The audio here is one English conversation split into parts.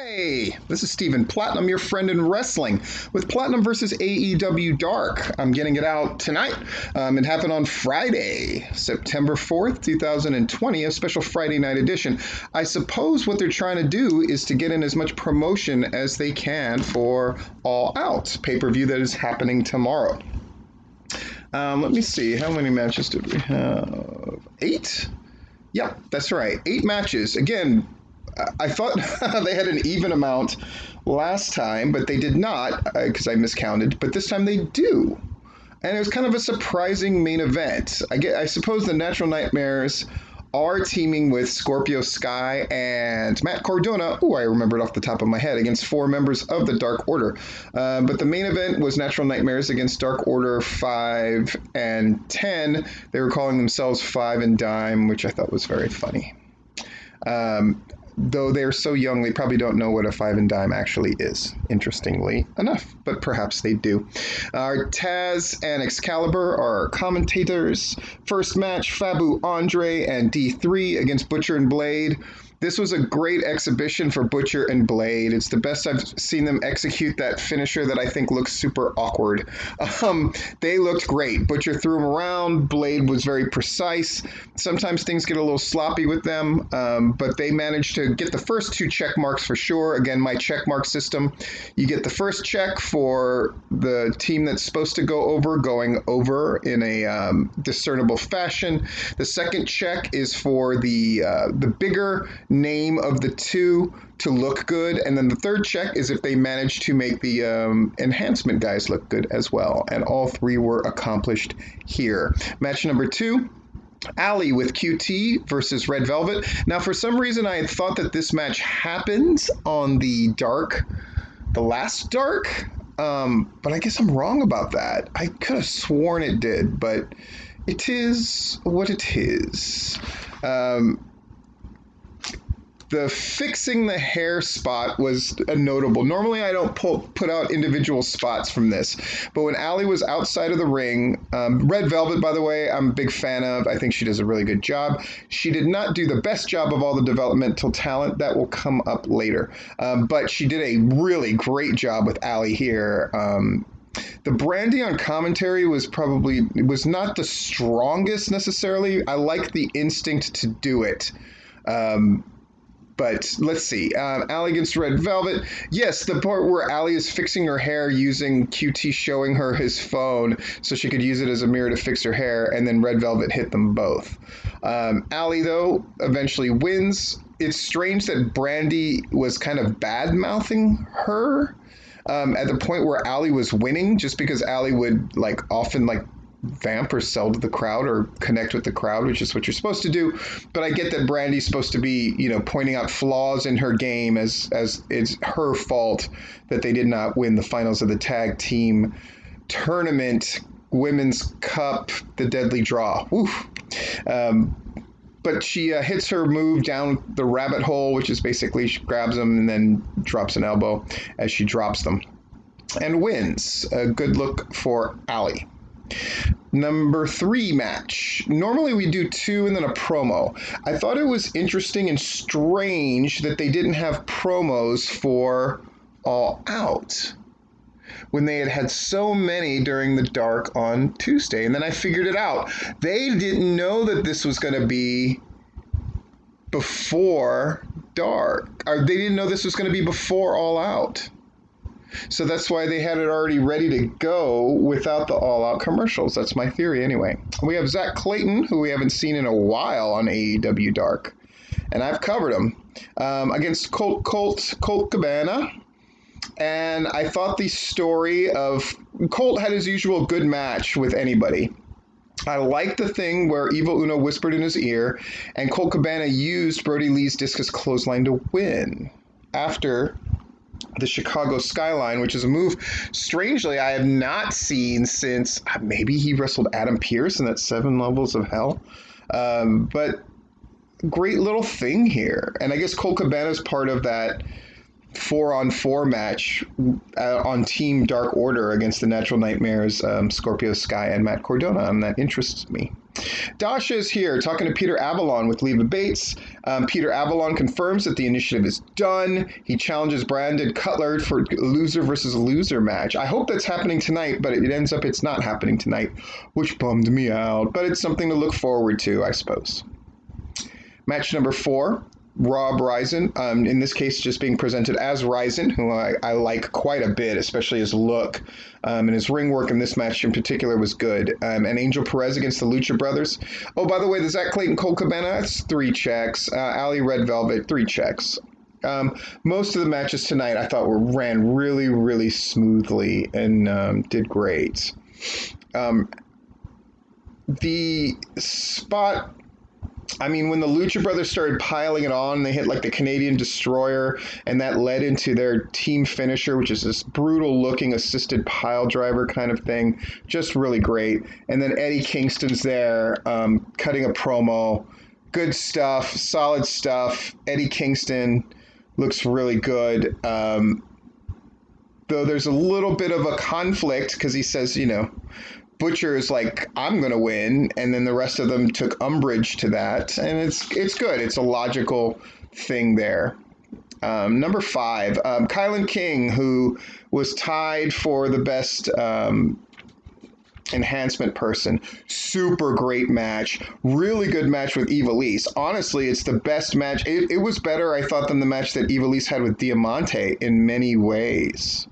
Hey, this is Steven Platinum, your friend in wrestling, with Platinum versus AEW Dark. I'm getting it out tonight. It happened on Friday, September 4th, 2020, a special Friday night edition. I suppose what they're trying to do is to get in as much promotion as they can for All Out, pay-per-view that is happening tomorrow. Let me see, how many matches did we have? 8? Yep, that's right, 8 matches. Again, I thought they had an even amount last time, but they did not, because I miscounted. But this time they do. And it was kind of a surprising main event. I suppose the Natural Nightmares are teaming with Scorpio Sky and Matt Cardona. Oh, I remembered off the top of my head, against 4 members of the Dark Order. But the main event was Natural Nightmares against Dark Order 5 and 10. They were calling themselves 5 and Dime, which I thought was very funny. Though they're so young, they probably don't know what a 5 and Dime actually is, interestingly enough, but perhaps they do. Taz and Excalibur are commentators. First match, Fabu Andre and D3 against Butcher and Blade. This was a great exhibition for Butcher and Blade. It's the best I've seen them execute that finisher that I think looks super awkward. They looked great. Butcher threw them around. Blade was very precise. Sometimes things get a little sloppy with them, but they managed to get the first 2 check marks for sure. Again, my check mark system. You get the first check for the team that's supposed to go over, going over in a discernible fashion. The second check is for the bigger name of the 2 to look good, and then the third check is if they manage to make the enhancement guys look good as well, and all 3 were accomplished here. Match number 2, Allie with QT versus Red Velvet. Now, for some reason, I had thought that this match happened on the last Dark, but I guess I'm wrong about that. I could have sworn it did, but it is what it is. The fixing the hair spot was notable. Normally, I don't put out individual spots from this, but when Allie was outside of the ring, Red Velvet, by the way, I'm a big fan of. I think she does a really good job. She did not do the best job of all the developmental talent. That will come up later, but she did a really great job with Allie here. The Brandy on commentary was not the strongest necessarily. I like the instinct to do it. But let's see. Allie against Red Velvet. Yes, the part where Allie is fixing her hair using QT showing her his phone so she could use it as a mirror to fix her hair, and then Red Velvet hit them both. Allie, though, eventually wins. It's strange that Brandy was kind of bad-mouthing her at the point where Allie was winning, just because Allie would often vamp or sell to the crowd or connect with the crowd, which is what you're supposed to do. But I get that Brandy's supposed to be, pointing out flaws in her game as it's her fault that they did not win the finals of the tag team tournament, Women's Cup, the Deadly Draw. Oof. But she hits her move down the rabbit hole, which is basically she grabs them and then drops an elbow as she drops them and wins. A good look for Allie. Number 3 match. Normally we do 2 and then a promo. I thought it was interesting and strange that they didn't have promos for All Out when they had so many during the Dark on Tuesday. And then I figured it out. They didn't know that this was going to be before Dark. Or they didn't know this was going to be before All Out. So that's why they had it already ready to go without the all-out commercials. That's my theory anyway. We have Zack Clayton, who we haven't seen in a while on AEW Dark. And I've covered him. Against Colt Cabana. And I thought the story of Colt had his usual good match with anybody. I liked the thing where Evil Uno whispered in his ear, and Colt Cabana used Brody Lee's discus clothesline to win. After the Chicago Skyline, which is a move, strangely, I have not seen since maybe he wrestled Adam Pearce in that 7 Levels of Hell. But great little thing here. And I guess Colt Cabana is part of that 4-on-4 match on Team Dark Order against the Natural Nightmares, Scorpio Sky and Matt Cardona, and that interests me. Dasha is here talking to Peter Avalon with Leva Bates. Peter Avalon confirms that the initiative is done. He challenges Brandon Cutler for loser versus loser match. I hope that's happening tonight, but it ends up it's not happening tonight, which bummed me out. But it's something to look forward to, I suppose. Match number 4. Rob Ryzen, in this case just being presented as Ryzen, who I like quite a bit, especially his look, and his ring work in this match in particular was good. And Angel Perez against the Lucha Brothers. Oh, by the way, the Zack Clayton Colt Cabana, that's 3 checks. Ali Red Velvet, 3 checks. Most of the matches tonight I thought ran really, really smoothly and did great. The spot... I mean, when the Lucha Brothers started piling it on, they hit like the Canadian Destroyer, and that led into their team finisher, which is this brutal-looking assisted pile driver kind of thing. Just really great. And then Eddie Kingston's there, cutting a promo. Good stuff, solid stuff. Eddie Kingston looks really good. Though there's a little bit of a conflict because he says, Butcher is like, I'm going to win, and then the rest of them took umbrage to that, and it's good. It's a logical thing there. Number 5, Kilynn King, who was tied for the best enhancement person. Super great match. Really good match with Ivelisse. Honestly, it's the best match. It was better, I thought, than the match that Ivelisse had with Diamante in many ways.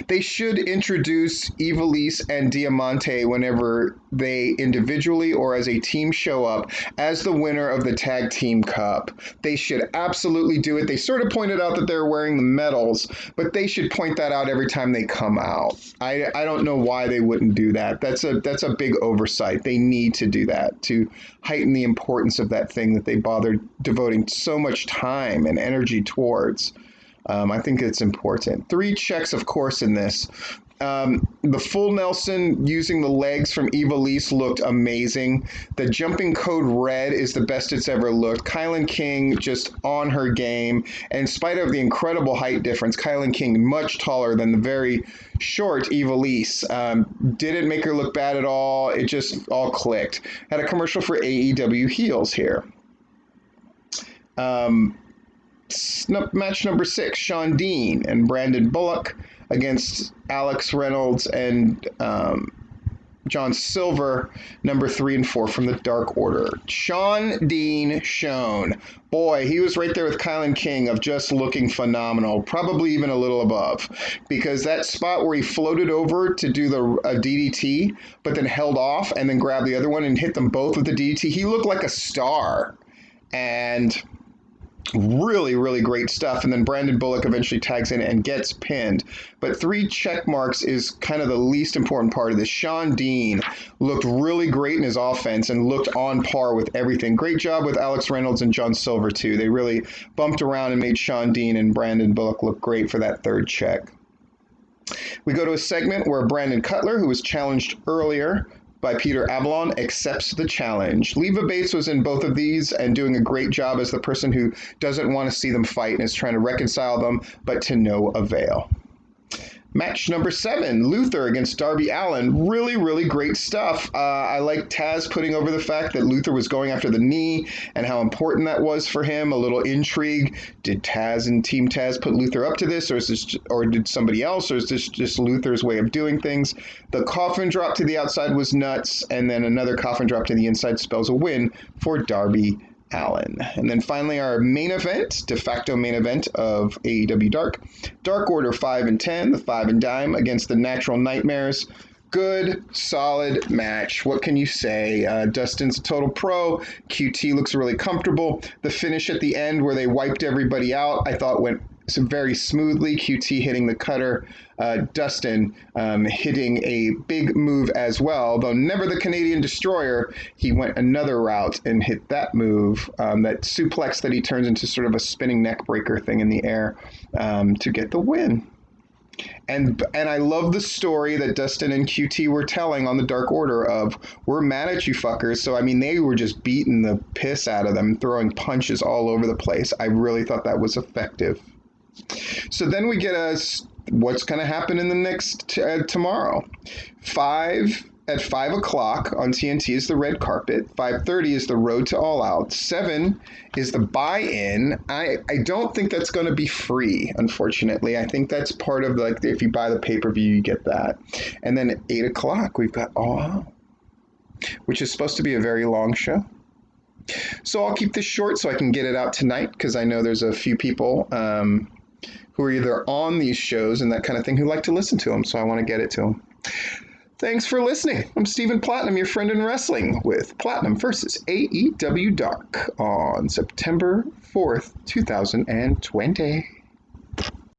They should introduce Ivelisse and Diamante whenever they individually or as a team show up as the winner of the Tag Team Cup. They should absolutely do it. They sort of pointed out that they're wearing the medals, but they should point that out every time they come out. I don't know why they wouldn't do that. That's a big oversight. They need to do that to heighten the importance of that thing that they bothered devoting so much time and energy towards. I think it's important. 3 checks, of course, in this. The full Nelson using the legs from Ivelisse looked amazing. The jumping code red is the best it's ever looked. Kilynn King just on her game. And in spite of the incredible height difference, Kilynn King much taller than the very short Ivelisse. Didn't make her look bad at all. It just all clicked. Had a commercial for AEW Heels here. Match number 6, Shawn Dean and Brandon Bullock against Alex Reynolds and John Silver, number 3 and 4 from the Dark Order. Shawn Dean shown. Boy, he was right there with Kilynn King of just looking phenomenal, probably even a little above, because that spot where he floated over to do a DDT, but then held off and then grabbed the other one and hit them both with the DDT, he looked like a star. And really, really great stuff. And then Brandon Bullock eventually tags in and gets pinned. But 3 check marks is kind of the least important part of this. Shawn Dean looked really great in his offense and looked on par with everything. Great job with Alex Reynolds and John Silver, too. They really bumped around and made Shawn Dean and Brandon Bullock look great for that 3rd check. We go to a segment where Brandon Cutler, who was challenged earlier by Peter Avalon, accepts the challenge. Leva Bates was in both of these and doing a great job as the person who doesn't want to see them fight and is trying to reconcile them, but to no avail. Match number 7, Luther against Darby Allin. Really, really great stuff. I like Taz putting over the fact that Luther was going after the knee and how important that was for him. A little intrigue. Did Taz and Team Taz put Luther up to this, or did somebody else, or is this just Luther's way of doing things? The coffin drop to the outside was nuts, and then another coffin drop to the inside spells a win for Darby Allin. And then finally our main event, de facto main event of AEW Dark. Dark Order 5 and 10, the 5 and dime against the Natural Nightmares. Good, solid match. What can you say? Dustin's a total pro. QT looks really comfortable. The finish at the end where they wiped everybody out, I thought went very smoothly. QT hitting the cutter. Dustin hitting a big move as well, though never the Canadian Destroyer. He went another route and hit that move, that suplex that he turns into sort of a spinning neck breaker thing in the air to get the win. And I love the story that Dustin and QT were telling on the Dark Order of, we're mad at you fuckers. So, I mean, they were just beating the piss out of them, throwing punches all over the place. I really thought that was effective. So then we get what's going to happen in the next tomorrow. 5 at 5 o'clock on TNT is the red carpet. 5:30 is the road to All Out. 7 is the buy-in. I don't think that's going to be free, unfortunately. I think that's part of, like, if you buy the pay-per-view, you get that. And then at 8 o'clock, we've got All Out, which is supposed to be a very long show. So I'll keep this short so I can get it out tonight, because I know there's a few people who are either on these shows and that kind of thing who like to listen to them, so I want to get it to them. Thanks for listening. I'm Stephen Platinum, your friend in wrestling, with Platinum versus AEW Dark on September 4th, 2020.